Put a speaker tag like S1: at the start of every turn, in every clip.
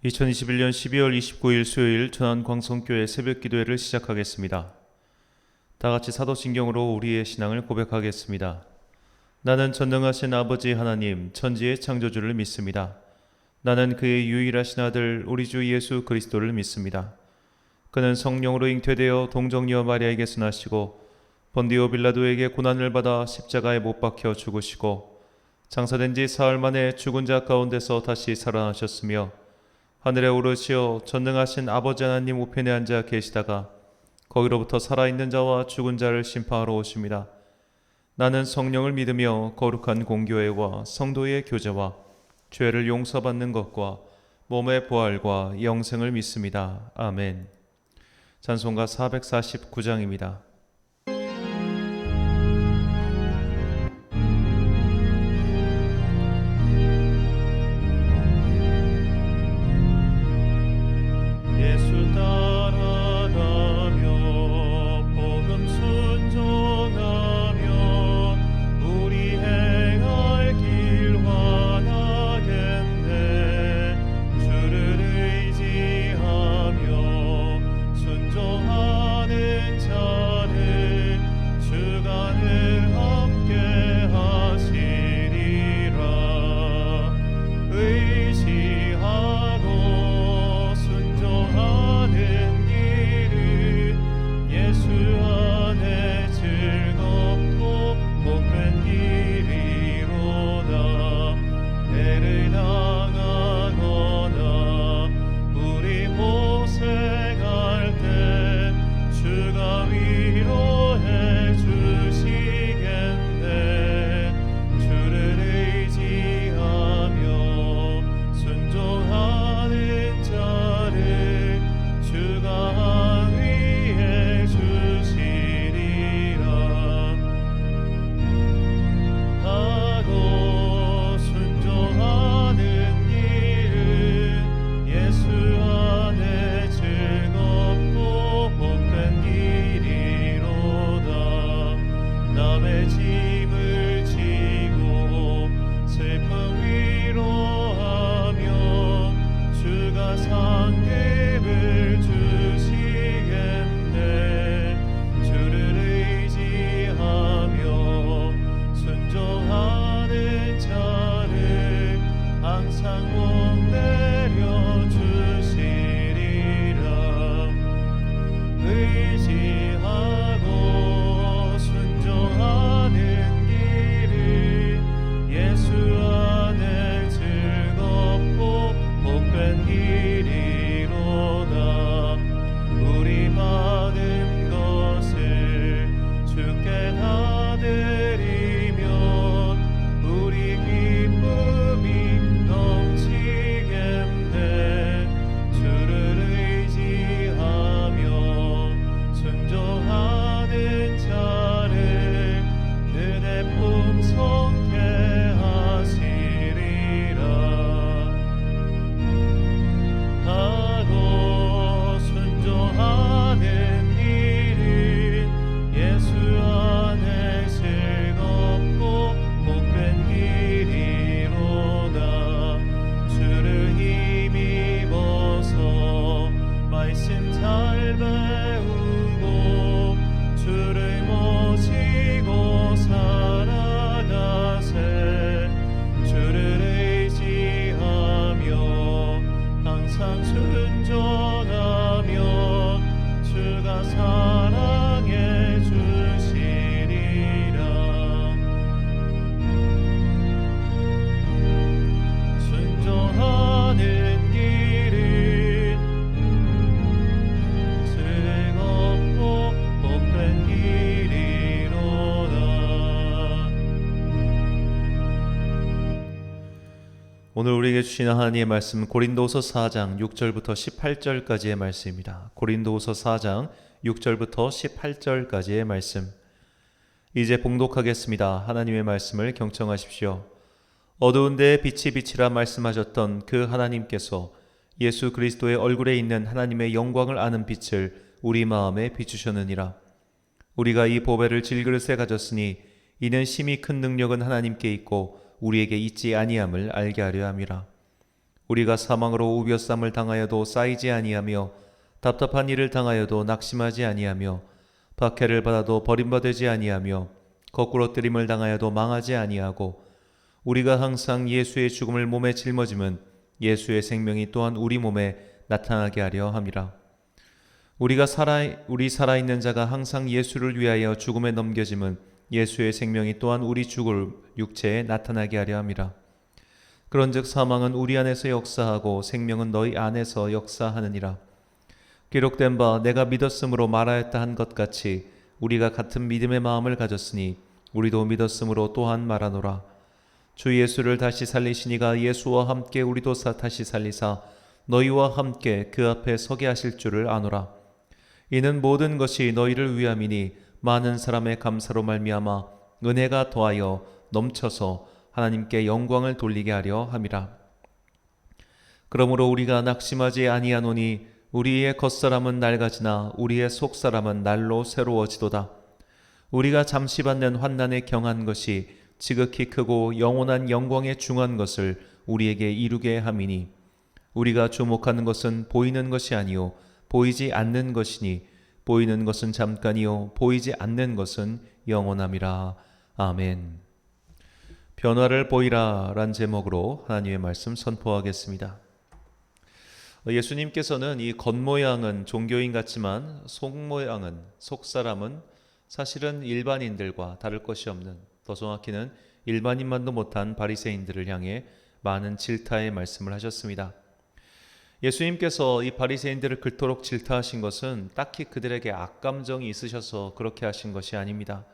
S1: 2021년 12월 29일 수요일 전환광성교회 새벽기도회를 시작하겠습니다. 다같이 사도신경으로 우리의 신앙을 고백하겠습니다. 나는 전능하신 아버지 하나님 천지의 창조주를 믿습니다. 나는 그의 유일하신 아들 우리 주 예수 그리스도를 믿습니다. 그는 성령으로 잉태되어 동정녀 마리아에게서 나시고 본디오 빌라도에게 고난을 받아 십자가에 못 박혀 죽으시고 장사된 지 사흘 만에 죽은 자 가운데서 다시 살아나셨으며 하늘에 오르시어 전능하신 아버지 하나님 우편에 앉아 계시다가 거기로부터 살아있는 자와 죽은 자를 심판하러 오십니다. 나는 성령을 믿으며 거룩한 공교회와 성도의 교제와 죄를 용서받는 것과 몸의 부활과 영생을 믿습니다. 아멘. 찬송가 449장입니다. 오늘 우리에게 주신 하나님의 말씀 고린도후서 4장 6절부터 18절까지의 말씀입니다. 고린도후서 4장 6절부터 18절까지의 말씀. 이제 봉독하겠습니다. 하나님의 말씀을 경청하십시오. 어두운 데에 빛이 비치라 말씀하셨던 그 하나님께서 예수 그리스도의 얼굴에 있는 하나님의 영광을 아는 빛을 우리 마음에 비추셨느니라. 우리가 이 보배를 질그릇에 가졌으니 이는 심히 큰 능력은 하나님께 있고 우리에게 있지 아니함을 알게 하려 함이라. 우리가 사망으로 우벼쌈을 당하여도 쌓이지 아니하며 답답한 일을 당하여도 낙심하지 아니하며 박해를 받아도 버림받지 아니하며 거꾸로 뜨림을 당하여도 망하지 아니하고 우리가 항상 예수의 죽음을 몸에 짊어짐은 예수의 생명이 또한 우리 몸에 나타나게 하려 함이라. 우리 살아있는 자가 항상 예수를 위하여 죽음에 넘겨짐은 예수의 생명이 또한 우리 죽을 육체에 나타나게 하려 함이라. 그런즉 사망은 우리 안에서 역사하고 생명은 너희 안에서 역사하느니라. 기록된 바 내가 믿었으므로 말하였다 한 것 같이 우리가 같은 믿음의 마음을 가졌으니 우리도 믿었으므로 또한 말하노라. 주 예수를 다시 살리시니가 예수와 함께 우리도 다시 살리사 너희와 함께 그 앞에 서게 하실 줄을 아노라. 이는 모든 것이 너희를 위함이니 많은 사람의 감사로 말미암아 은혜가 더하여 넘쳐서 하나님께 영광을 돌리게 하려 함이라. 그러므로 우리가 낙심하지 아니하노니 우리의 겉사람은 낡아지나 우리의 속사람은 날로 새로워지도다. 우리가 잠시 받는 환난에 경한 것이 지극히 크고 영원한 영광에 중한 것을 우리에게 이루게 함이니 우리가 주목하는 것은 보이는 것이 아니요 보이지 않는 것이니 보이는 것은 잠깐이요 보이지 않는 것은 영원함이라. 아멘. 변화를 보이라 란 제목으로 하나님의 말씀 선포하겠습니다. 예수님께서는 이 겉모양은 종교인 같지만 속모양은, 속사람은 사실은 일반인들과 다를 것이 없는, 더 정확히는 일반인만도 못한 바리새인들을 향해 많은 질타의 말씀을 하셨습니다. 예수님께서 이 바리새인들을 그토록 질타하신 것은 딱히 그들에게 악감정이 있으셔서 그렇게 하신 것이 아닙니다.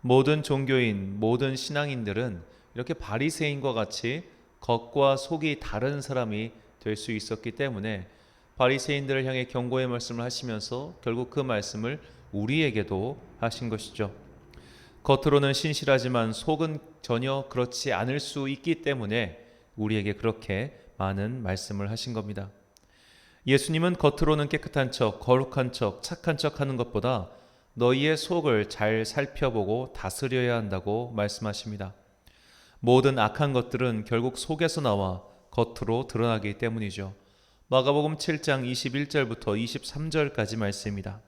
S1: 모든 종교인, 모든 신앙인들은 이렇게 바리새인과 같이 겉과 속이 다른 사람이 될 수 있었기 때문에 바리새인들을 향해 경고의 말씀을 하시면서 결국 그 말씀을 우리에게도 하신 것이죠. 겉으로는 신실하지만 속은 전혀 그렇지 않을 수 있기 때문에 우리에게 그렇게 많은 말씀을 하신 겁니다. 예수님은 겉으로는 깨끗한 척, 거룩한 척, 착한 척 하는 것보다 너희의 속을 잘 살펴보고 다스려야 한다고 말씀하십니다. 모든 악한 것들은 결국 속에서 나와 겉으로 드러나기 때문이죠. 마가복음 7장 21절부터 23절까지 말씀입니다.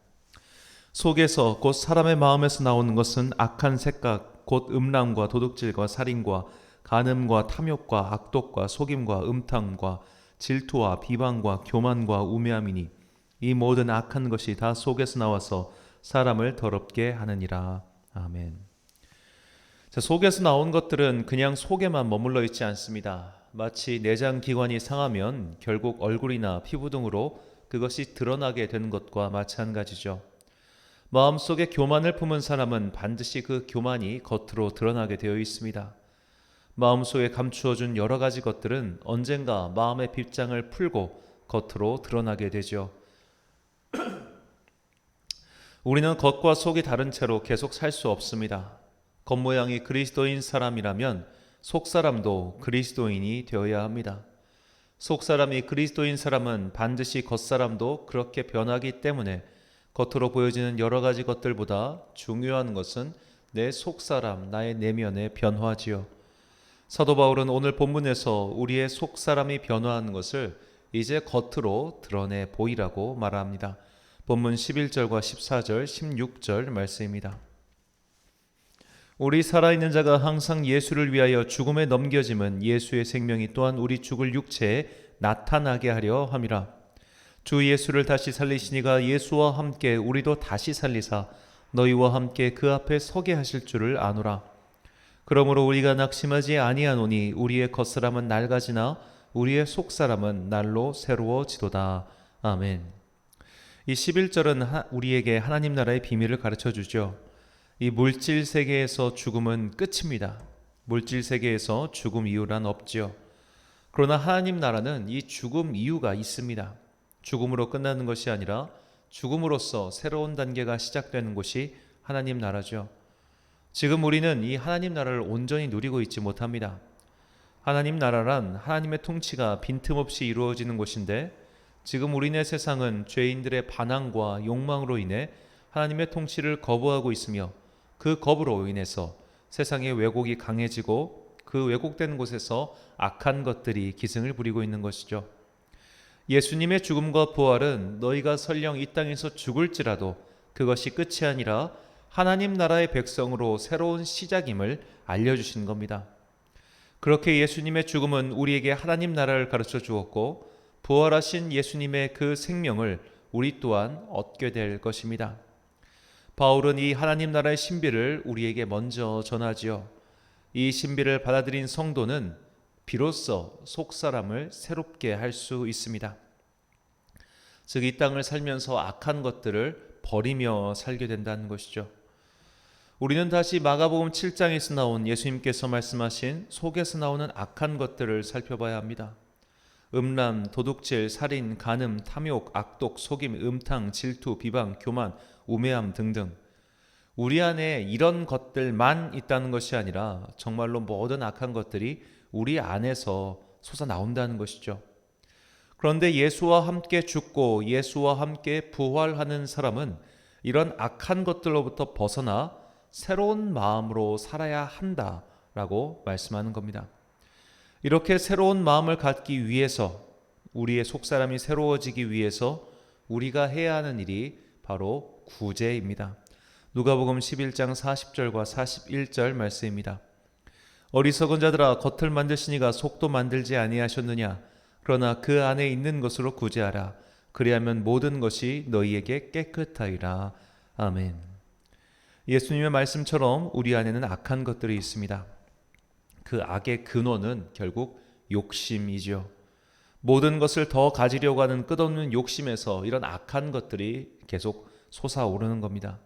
S1: 속에서 곧 사람의 마음에서 나오는 것은 악한 생각, 곧 음란과 도둑질과 살인과 간음과 탐욕과 악독과 속임과 음탕과 질투와 비방과 교만과 우매함이니 이 모든 악한 것이 다 속에서 나와서 사람을 더럽게 하느니라. 아멘. 자, 속에서 나온 것들은 그냥 속에만 머물러 있지 않습니다. 마치 내장 기관이 상하면 결국 얼굴이나 피부 등으로 그것이 드러나게 되는 것과 마찬가지죠. 마음속에 교만을 품은 사람은 반드시 그 교만이 겉으로 드러나게 되어 있습니다. 마음속에 감추어준 여러 가지 것들은 언젠가 마음의 빗장을 풀고 겉으로 드러나게 되죠. 우리는 겉과 속이 다른 채로 계속 살 수 없습니다. 겉모양이 그리스도인 사람이라면 속사람도 그리스도인이 되어야 합니다. 속사람이 그리스도인 사람은 반드시 겉사람도 그렇게 변하기 때문에 겉으로 보여지는 여러 가지 것들보다 중요한 것은 내 속사람, 나의 내면의 변화지요. 사도 바울은 오늘 본문에서 우리의 속사람이 변화하는 것을 이제 겉으로 드러내 보이라고 말합니다. 본문 11절과 14절, 16절 말씀입니다. 우리 살아있는 자가 항상 예수를 위하여 죽음에 넘겨짐은 예수의 생명이 또한 우리 죽을 육체에 나타나게 하려 함이라. 주 예수를 다시 살리시니가 예수와 함께 우리도 다시 살리사 너희와 함께 그 앞에 서게 하실 줄을 아노라. 그러므로 우리가 낙심하지 아니하노니 우리의 겉사람은 낡아지나 우리의 속사람은 날로 새로워지도다. 아멘. 이 11절은 우리에게 하나님 나라의 비밀을 가르쳐 주죠. 이 물질 세계에서 죽음은 끝입니다. 물질 세계에서 죽음 이유란 없지요. 그러나 하나님 나라는 이 죽음 이유가 있습니다. 죽음으로 끝나는 것이 아니라 죽음으로써 새로운 단계가 시작되는 곳이 하나님 나라죠. 지금 우리는 이 하나님 나라를 온전히 누리고 있지 못합니다. 하나님 나라란 하나님의 통치가 빈틈없이 이루어지는 곳인데 지금 우리네 세상은 죄인들의 반항과 욕망으로 인해 하나님의 통치를 거부하고 있으며 그 거부로 인해서 세상의 왜곡이 강해지고 그 왜곡된 곳에서 악한 것들이 기승을 부리고 있는 것이죠. 예수님의 죽음과 부활은 너희가 설령 이 땅에서 죽을지라도 그것이 끝이 아니라 하나님 나라의 백성으로 새로운 시작임을 알려주신 겁니다. 그렇게 예수님의 죽음은 우리에게 하나님 나라를 가르쳐 주었고, 부활하신 예수님의 그 생명을 우리 또한 얻게 될 것입니다. 바울은 이 하나님 나라의 신비를 우리에게 먼저 전하지요. 이 신비를 받아들인 성도는 비로소 속사람을 새롭게 할 수 있습니다. 즉, 이 땅을 살면서 악한 것들을 버리며 살게 된다는 것이죠. 우리는 다시 마가복음 7장에서 나온 예수님께서 말씀하신 속에서 나오는 악한 것들을 살펴봐야 합니다. 음란, 도둑질, 살인, 간음, 탐욕, 악독, 속임, 음탕, 질투, 비방, 교만, 우매함 등등. 우리 안에 이런 것들만 있다는 것이 아니라 정말로 모든 악한 것들이 우리 안에서 솟아나온다는 것이죠. 그런데 예수와 함께 죽고 예수와 함께 부활하는 사람은 이런 악한 것들로부터 벗어나 새로운 마음으로 살아야 한다라고 말씀하는 겁니다. 이렇게 새로운 마음을 갖기 위해서, 우리의 속사람이 새로워지기 위해서 우리가 해야 하는 일이 바로 구제입니다. 누가복음 11장 40절과 41절 말씀입니다. 어리석은 자들아, 겉을 만드시니가 속도 만들지 아니하셨느냐? 그러나 그 안에 있는 것으로 구제하라. 그리하면 모든 것이 너희에게 깨끗하리라. 아멘. 예수님의 말씀처럼 우리 안에는 악한 것들이 있습니다. 그 악의 근원은 결국 욕심이죠. 모든 것을 더 가지려고 하는 끝없는 욕심에서 이런 악한 것들이 계속 솟아오르는 겁니다.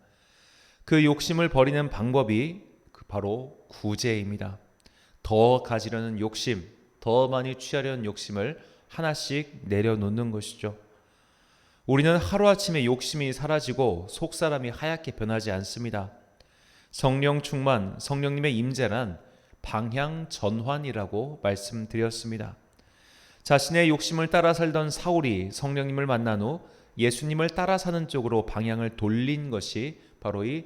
S1: 그 욕심을 버리는 방법이 바로 구제입니다. 더 가지려는 욕심, 더 많이 취하려는 욕심을 하나씩 내려놓는 것이죠. 우리는 하루아침에 욕심이 사라지고 속사람이 하얗게 변하지 않습니다. 성령 충만, 성령님의 임재란 방향 전환이라고 말씀드렸습니다. 자신의 욕심을 따라 살던 사울이 성령님을 만난 후 예수님을 따라 사는 쪽으로 방향을 돌린 것이 바로 이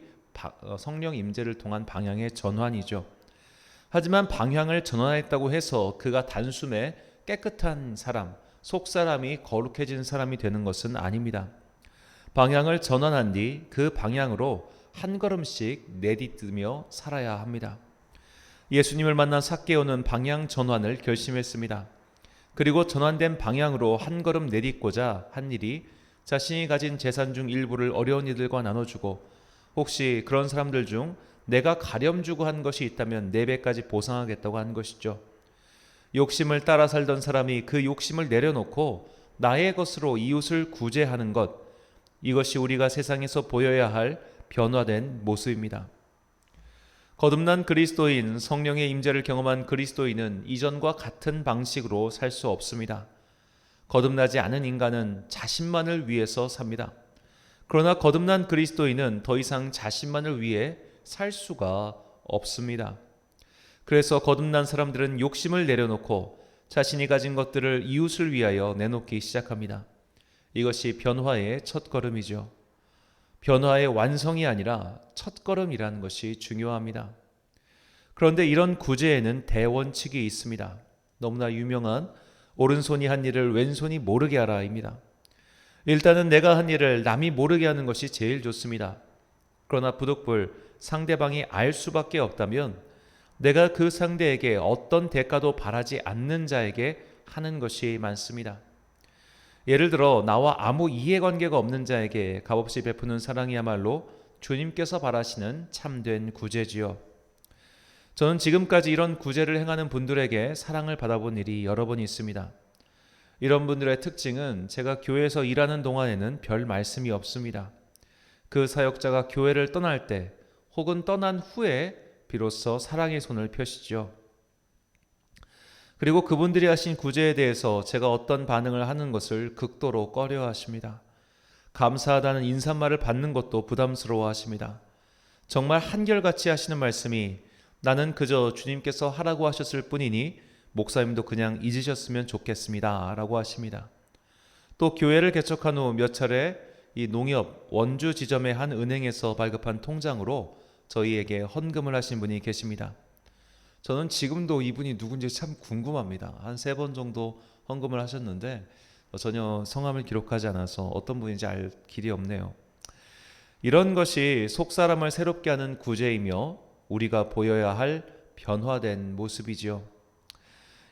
S1: 성령 임재를 통한 방향의 전환이죠. 하지만 방향을 전환했다고 해서 그가 단숨에 깨끗한 사람, 속사람이 거룩해진 사람이 되는 것은 아닙니다. 방향을 전환한 뒤 그 방향으로 한 걸음씩 내딛으며 살아야 합니다. 예수님을 만난 삭개오는 방향 전환을 결심했습니다. 그리고 전환된 방향으로 한 걸음 내딛고자 한 일이 자신이 가진 재산 중 일부를 어려운 이들과 나눠주고, 혹시 그런 사람들 중 내가 가렴 주고 한 것이 있다면 4배까지 보상하겠다고 한 것이죠. 욕심을 따라 살던 사람이 그 욕심을 내려놓고 나의 것으로 이웃을 구제하는 것, 이것이 우리가 세상에서 보여야 할 변화된 모습입니다. 거듭난 그리스도인, 성령의 임재를 경험한 그리스도인은 이전과 같은 방식으로 살 수 없습니다. 거듭나지 않은 인간은 자신만을 위해서 삽니다. 그러나 거듭난 그리스도인은 더 이상 자신만을 위해 살 수가 없습니다. 그래서 거듭난 사람들은 욕심을 내려놓고 자신이 가진 것들을 이웃을 위하여 내놓기 시작합니다. 이것이 변화의 첫걸음이죠. 변화의 완성이 아니라 첫걸음이라는 것이 중요합니다. 그런데 이런 구제에는 대원칙이 있습니다. 너무나 유명한 오른손이 한 일을 왼손이 모르게 하라입니다. 일단은 내가 한 일을 남이 모르게 하는 것이 제일 좋습니다. 그러나 부득불 상대방이 알 수밖에 없다면 내가 그 상대에게 어떤 대가도 바라지 않는 자에게 하는 것이 많습니다. 예를 들어 나와 아무 이해관계가 없는 자에게 값없이 베푸는 사랑이야말로 주님께서 바라시는 참된 구제지요. 저는 지금까지 이런 구제를 행하는 분들에게 사랑을 받아본 일이 여러 번 있습니다. 이런 분들의 특징은 제가 교회에서 일하는 동안에는 별 말씀이 없습니다. 그 사역자가 교회를 떠날 때 혹은 떠난 후에 비로소 사랑의 손을 펴시죠. 그리고 그분들이 하신 구제에 대해서 제가 어떤 반응을 하는 것을 극도로 꺼려하십니다. 감사하다는 인사말을 받는 것도 부담스러워하십니다. 정말 한결같이 하시는 말씀이 나는 그저 주님께서 하라고 하셨을 뿐이니 목사님도 그냥 잊으셨으면 좋겠습니다 라고 하십니다. 또 교회를 개척한 후 몇 차례 이 농협 원주 지점의 한 은행에서 발급한 통장으로 저희에게 헌금을 하신 분이 계십니다. 저는 지금도 이분이 누군지 참 궁금합니다. 한 3번 정도 헌금을 하셨는데 전혀 성함을 기록하지 않아서 어떤 분인지 알 길이 없네요. 이런 것이 속사람을 새롭게 하는 구제이며 우리가 보여야 할 변화된 모습이지요.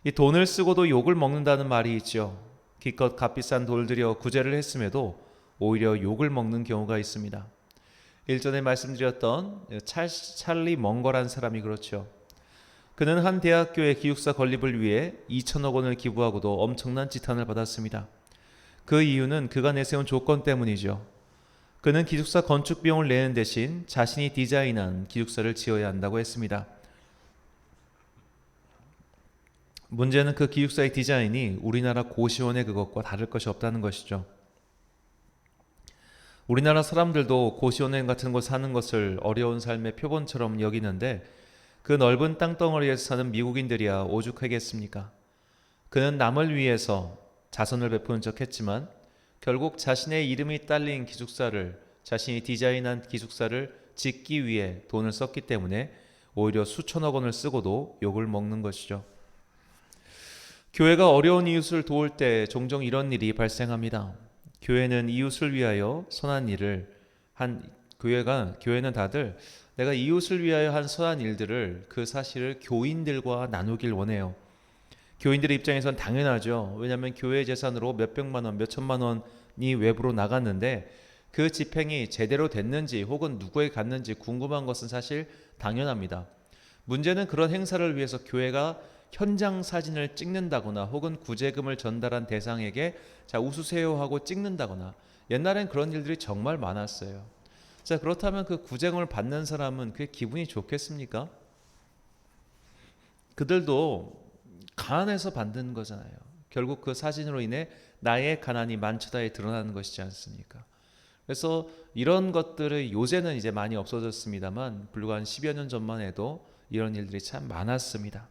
S1: 이 돈을 쓰고도 욕을 먹는다는 말이 있죠. 기껏 값비싼 돌 들여 구제를 했음에도 오히려 욕을 먹는 경우가 있습니다. 일전에 말씀드렸던 찰리 멍거란 사람이 그렇죠. 그는 한 대학교의 기숙사 건립을 위해 2천억 원을 기부하고도 엄청난 지탄을 받았습니다. 그 이유는 그가 내세운 조건 때문이죠. 그는 기숙사 건축 비용을 내는 대신 자신이 디자인한 기숙사를 지어야 한다고 했습니다. 문제는 그 기숙사의 디자인이 우리나라 고시원의 그것과 다를 것이 없다는 것이죠. 우리나라 사람들도 고시원행 같은 곳 사는 것을 어려운 삶의 표본처럼 여기는데 그 넓은 땅덩어리에서 사는 미국인들이야 오죽하겠습니까? 그는 남을 위해서 자선을 베푸는 척 했지만 결국 자신의 이름이 딸린 기숙사를, 자신이 디자인한 기숙사를 짓기 위해 돈을 썼기 때문에 오히려 수천억 원을 쓰고도 욕을 먹는 것이죠. 교회가 어려운 이웃을 도울 때 종종 이런 일이 발생합니다. 교회는 이웃을 위하여 선한 일을 한 교회는 다들 내가 이웃을 위하여 한 선한 일들을 그 사실을 교인들과 나누길 원해요. 교인들의 입장에선 당연하죠. 왜냐하면 교회 재산으로 몇백만 원, 몇천만 원이 외부로 나갔는데 그 집행이 제대로 됐는지 혹은 누구에게 갔는지 궁금한 것은 사실 당연합니다. 문제는 그런 행사를 위해서 교회가 현장 사진을 찍는다거나 혹은 구제금을 전달한 대상에게 자 웃으세요 하고 찍는다거나, 옛날엔 그런 일들이 정말 많았어요. 자, 그렇다면 그 구제금을 받는 사람은 그게 기분이 좋겠습니까? 그들도 가난해서 받는 거잖아요. 결국 그 사진으로 인해 나의 가난이 만천하에 드러나는 것이지 않습니까? 그래서 이런 것들을 요새는 이제 많이 없어졌습니다만 불과 한 10여 년 전만 해도 이런 일들이 참 많았습니다.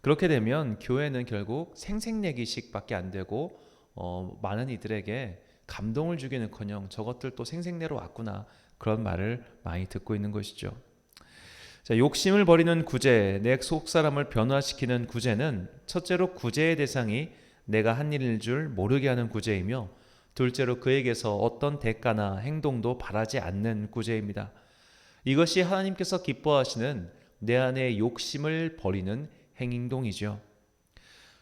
S1: 그렇게 되면 교회는 결국 생색내기식밖에 안 되고 많은 이들에게 감동을 주기는커녕 저것들 또 생색내러 왔구나, 그런 말을 많이 듣고 있는 것이죠. 자, 욕심을 버리는 구제, 내 속사람을 변화시키는 구제는 첫째로 구제의 대상이 내가 한 일인 줄 모르게 하는 구제이며, 둘째로 그에게서 어떤 대가나 행동도 바라지 않는 구제입니다. 이것이 하나님께서 기뻐하시는 내 안의 욕심을 버리는 행동이죠.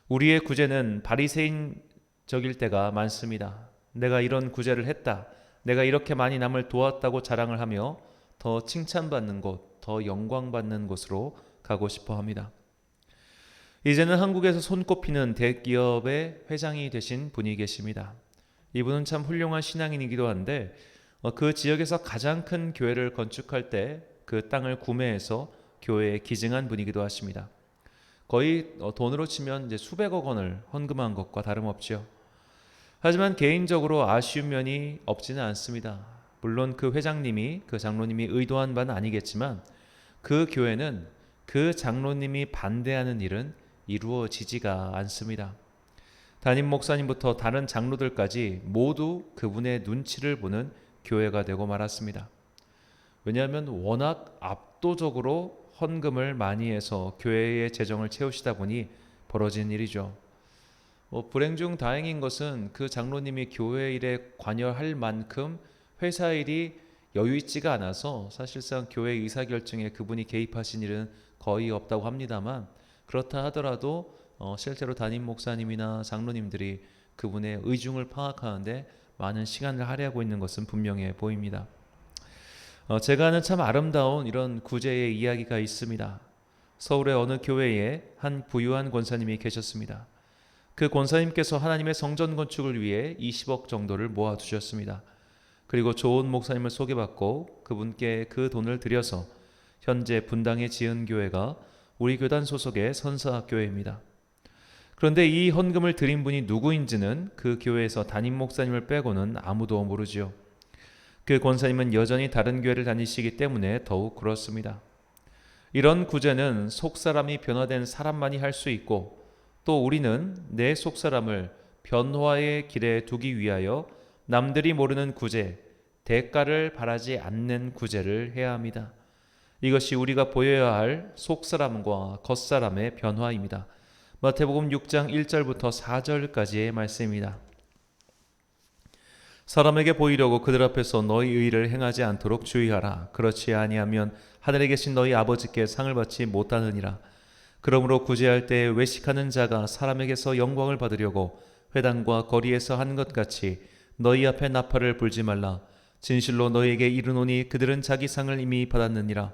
S1: 우리의 구제는 바리새인적일 때가 많습니다. 내가 이런 구제를 했다, 내가 이렇게 많이 남을 도왔다고 자랑을 하며 더 칭찬받는 곳, 더 영광받는 곳으로 가고 싶어 합니다. 이제는 한국에서 손꼽히는 대기업의 회장이 되신 분이 계십니다. 이분은 참 훌륭한 신앙인이기도 한데 그 지역에서 가장 큰 교회를 건축할 때 그 땅을 구매해서 교회에 기증한 분이기도 하십니다. 거의 돈으로 치면 이제 수백억 원을 헌금한 것과 다름없죠. 하지만 개인적으로 아쉬운 면이 없지는 않습니다. 물론 그 회장님이, 그 장로님이 의도한 바는 아니겠지만 그 교회는 그 장로님이 반대하는 일은 이루어지지가 않습니다. 담임 목사님부터 다른 장로들까지 모두 그분의 눈치를 보는 교회가 되고 말았습니다. 왜냐하면 워낙 압도적으로 헌금을 많이 해서 교회의 재정을 채우시다 보니 벌어진 일이죠. 불행 중 다행인 것은 그 장로님이 교회 일에 관여할 만큼 회사 일이 여유 있지가 않아서 사실상 교회 의사결정에 그분이 개입하신 일은 거의 없다고 합니다만, 그렇다 하더라도 실제로 담임 목사님이나 장로님들이 그분의 의중을 파악하는데 많은 시간을 할애하고 있는 것은 분명해 보입니다. 제가 아는 참 아름다운 이런 구제의 이야기가 있습니다. 서울의 어느 교회에 한 부유한 권사님이 계셨습니다. 그 권사님께서 하나님의 성전 건축을 위해 20억 정도를 모아두셨습니다. 그리고 좋은 목사님을 소개받고 그분께 그 돈을 들여서 현재 분당에 지은 교회가 우리 교단 소속의 선사학교회입니다. 그런데 이 헌금을 드린 분이 누구인지는 그 교회에서 담임 목사님을 빼고는 아무도 모르지요. 그 권사님은 여전히 다른 교회를 다니시기 때문에 더욱 그렇습니다. 이런 구제는 속사람이 변화된 사람만이 할 수 있고, 또 우리는 내 속사람을 변화의 길에 두기 위하여 남들이 모르는 구제, 대가를 바라지 않는 구제를 해야 합니다. 이것이 우리가 보여야 할 속사람과 겉사람의 변화입니다. 마태복음 6장 1절부터 4절까지의 말씀입니다. 사람에게 보이려고 그들 앞에서 너희 의를 행하지 않도록 주의하라. 그렇지 아니하면 하늘에 계신 너희 아버지께 상을 받지 못하느니라. 그러므로 구제할 때에 외식하는 자가 사람에게서 영광을 받으려고 회당과 거리에서 하는 것 같이 너희 앞에 나팔을 불지 말라. 진실로 너희에게 이르노니 그들은 자기 상을 이미 받았느니라.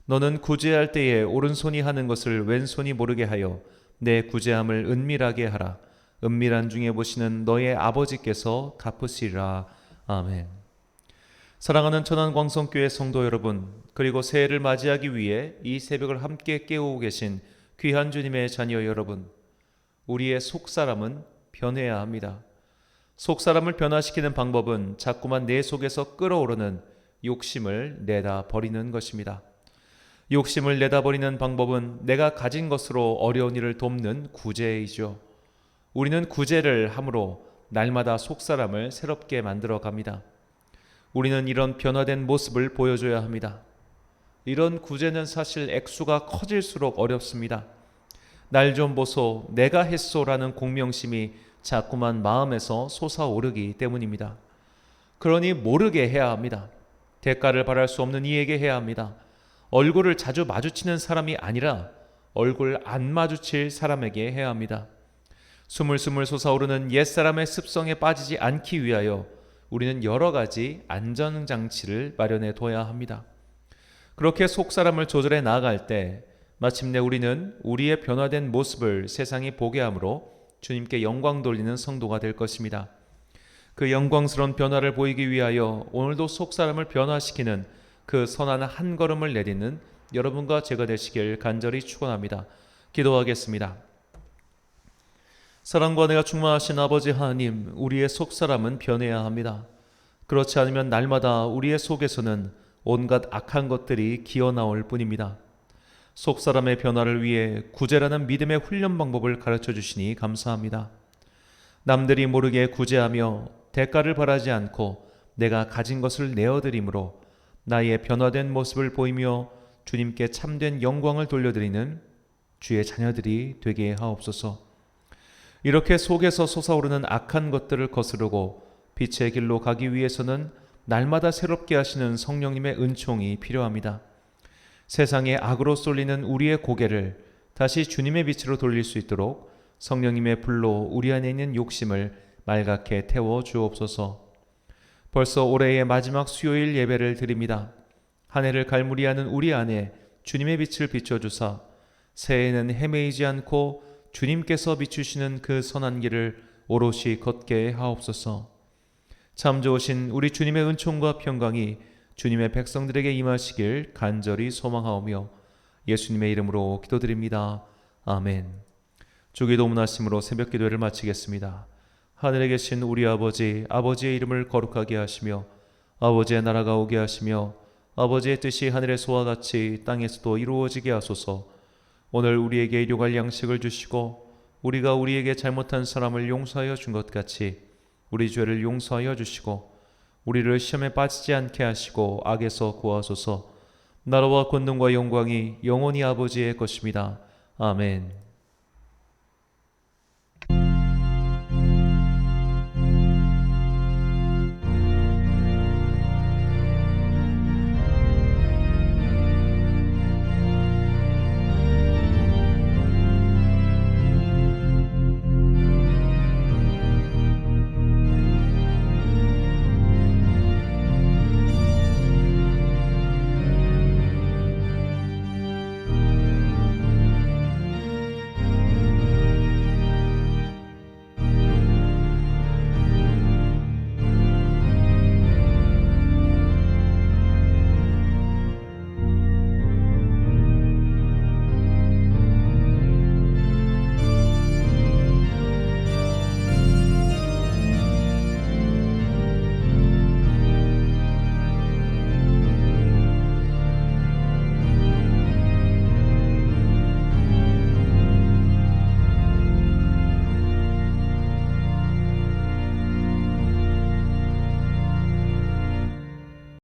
S1: 너는 구제할 때에 오른손이 하는 것을 왼손이 모르게 하여 내 구제함을 은밀하게 하라. 은밀한 중에 보시는 너의 아버지께서 갚으시리라. 아멘. 사랑하는 천안광성교회 성도 여러분, 그리고 새해를 맞이하기 위해 이 새벽을 함께 깨우고 계신 귀한 주님의 자녀 여러분, 우리의 속사람은 변해야 합니다. 속사람을 변화시키는 방법은 자꾸만 내 속에서 끓어오르는 욕심을 내다 버리는 것입니다. 욕심을 내다 버리는 방법은 내가 가진 것으로 어려운 이를 돕는 구제이죠. 우리는 구제를 함으로 날마다 속사람을 새롭게 만들어 갑니다. 우리는 이런 변화된 모습을 보여줘야 합니다. 이런 구제는 사실 액수가 커질수록 어렵습니다. 날 좀 보소, 내가 했소라는 공명심이 자꾸만 마음에서 솟아오르기 때문입니다. 그러니 모르게 해야 합니다. 대가를 바랄 수 없는 이에게 해야 합니다. 얼굴을 자주 마주치는 사람이 아니라 얼굴 안 마주칠 사람에게 해야 합니다. 스물스물 솟아오르는 옛사람의 습성에 빠지지 않기 위하여 우리는 여러 가지 안전장치를 마련해 둬야 합니다. 그렇게 속사람을 조절해 나아갈 때 마침내 우리는 우리의 변화된 모습을 세상이 보게 하므로 주님께 영광 돌리는 성도가 될 것입니다. 그 영광스러운 변화를 보이기 위하여 오늘도 속사람을 변화시키는 그 선한 한 걸음을 내딛는 여러분과 제가 되시길 간절히 축원합니다. 기도하겠습니다. 사랑과 은혜가 충만하신 아버지 하나님, 우리의 속사람은 변해야 합니다. 그렇지 않으면 날마다 우리의 속에서는 온갖 악한 것들이 기어나올 뿐입니다. 속사람의 변화를 위해 구제라는 믿음의 훈련 방법을 가르쳐 주시니 감사합니다. 남들이 모르게 구제하며 대가를 바라지 않고 내가 가진 것을 내어드림으로 나의 변화된 모습을 보이며 주님께 참된 영광을 돌려드리는 주의 자녀들이 되게 하옵소서. 이렇게 속에서 솟아오르는 악한 것들을 거스르고 빛의 길로 가기 위해서는 날마다 새롭게 하시는 성령님의 은총이 필요합니다. 세상의 악으로 쏠리는 우리의 고개를 다시 주님의 빛으로 돌릴 수 있도록 성령님의 불로 우리 안에 있는 욕심을 맑게 태워 주옵소서. 벌써 올해의 마지막 수요일 예배를 드립니다. 한 해를 갈무리하는 우리 안에 주님의 빛을 비춰주사 새해에는 헤매이지 않고 주님께서 비추시는 그 선한 길을 오롯이 걷게 하옵소서. 참 좋으신 우리 주님의 은총과 평강이 주님의 백성들에게 임하시길 간절히 소망하오며 예수님의 이름으로 기도드립니다. 아멘. 주기도 문하심으로 새벽 기도를 마치겠습니다. 하늘에 계신 우리 아버지, 아버지의 이름을 거룩하게 하시며 아버지의 나라가 오게 하시며 아버지의 뜻이 하늘에서와 같이 땅에서도 이루어지게 하소서. 오늘 우리에게 일용할 양식을 주시고 우리가 우리에게 잘못한 사람을 용서하여 준 것 같이 우리 죄를 용서하여 주시고 우리를 시험에 빠지지 않게 하시고 악에서 구하소서. 나라와 권능과 영광이 영원히 아버지의 것입니다. 아멘.